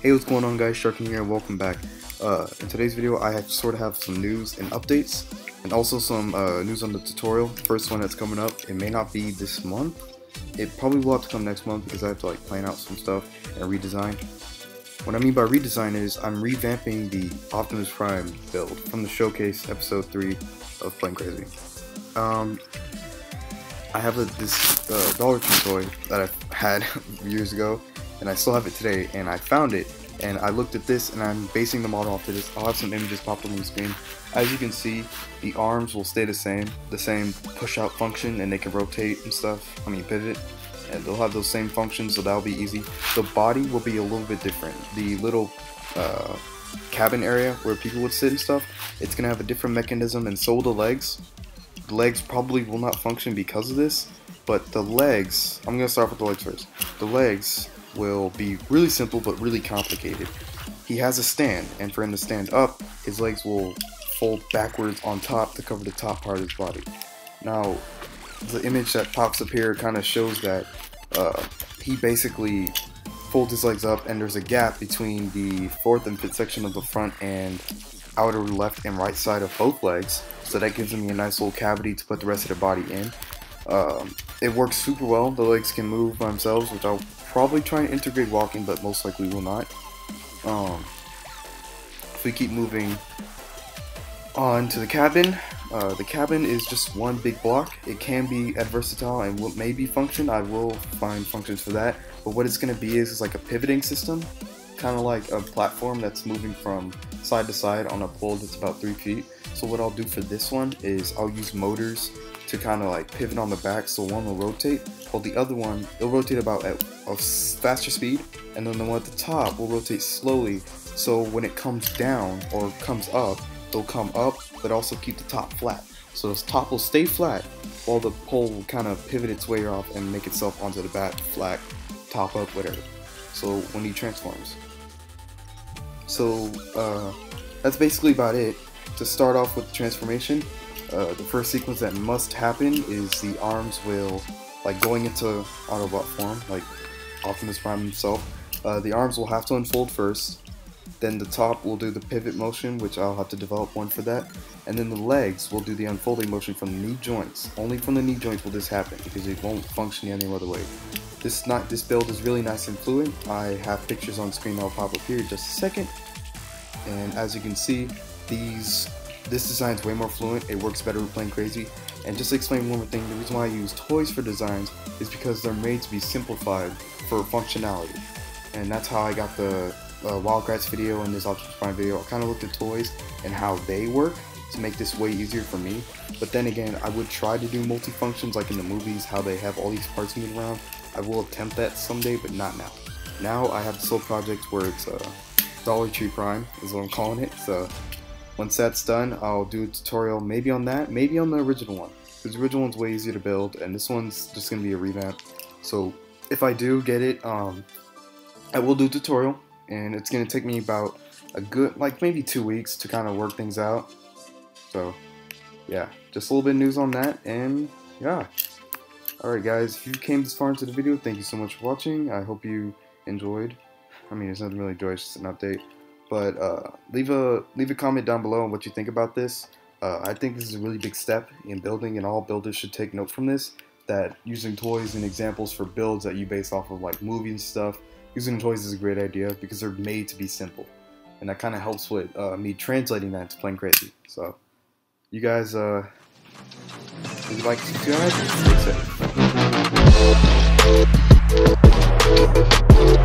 Hey, what's going on, guys? Sharkin here, and welcome back. In today's video, I sort of have some news and updates, and also some news on the tutorial. First one that's coming up, it may not be this month. It probably will have to come next month because I have to plan out some stuff and redesign. What I mean by redesign is I'm revamping the Optimus Prime build from the showcase episode 3 of Playing Crazy. I have this Dollar Tree toy that I had years ago, and I still have it today, and I found it and I looked at this and I'm basing the model off of this. I'll have some images popped up on the screen. As you can see, the arms will stay the same push out function, and they can rotate and stuff, pivot, and they'll have those same functions, so that'll be easy. The body will be a little bit different. The little cabin area where people would sit and stuff, it's gonna have a different mechanism, and so will the legs. The legs probably will not function because of this, but the legs, I'm gonna start with the legs first. The legs will be really simple but really complicated. He has a stand, and for him to stand up, his legs will fold backwards on top to cover the top part of his body. Now, the image that pops up here kind of shows that he basically folds his legs up, and there's a gap between the fourth and fifth section of the front and outer left and right side of both legs, so that gives him a nice little cavity to put the rest of the body in. It works super well. The legs can move by themselves, which I'll probably try and integrate walking, but most likely will not. If we keep moving on to the cabin is just one big block. It can be versatile and what may be function. I will find functions for that, but what it's going to be is like a pivoting system, kind of like a platform that's moving from side to side on a pole that's about 3 feet. So what I'll do for this one is I'll use motors to kind of pivot on the back, so one will rotate, while the other one, it'll rotate about at a faster speed, and then the one at the top will rotate slowly, so when it comes down or comes up, it'll come up but also keep the top flat. So this top will stay flat while the pole will kind of pivot its way off and make itself onto the back, flat, top up, whatever. So when he transforms. So that's basically about it. To start off with the transformation, the first sequence that must happen is the arms will, going into Autobot form, like Optimus Prime himself. The arms will have to unfold first, then the top will do the pivot motion, which I'll have to develop one for that, and then the legs will do the unfolding motion from the knee joints. Only from the knee joints will this happen, because it won't function any other way. This build is really nice and fluid. I have pictures on screen that'll pop up here in just a second, and as you can see, this design is way more fluent. It works better with Playing Crazy. And just to explain one more thing, the reason why I use toys for designs is because they're made to be simplified for functionality. And that's how I got the Wildcats video and this Optimus Prime video. I kind of looked at toys and how they work to make this way easier for me. But then again, I would try to do multi-functions like in the movies, how they have all these parts moving around. I will attempt that someday, but not now. Now I have this little project where it's Dollar Tree Prime is what I'm calling it. So once that's done, I'll do a tutorial maybe on that, maybe on the original one, because the original one's way easier to build, and this one's just going to be a revamp. So if I do get it, I will do a tutorial, and it's going to take me about a good, maybe 2 weeks to kind of work things out. So yeah, just a little bit of news on that, and yeah. Alright guys, if you came this far into the video, thank you so much for watching. I hope you enjoyed. There's nothing really enjoy, it's just an update. But leave a comment down below on what you think about this. I think this is a really big step in building, and all builders should take note from this, that using toys and examples for builds that you base off of movies and stuff, using toys is a great idea because they're made to be simple. And that kind of helps with me translating that to Playing Crazy. So you guys, if you like to subscribe, stay safe.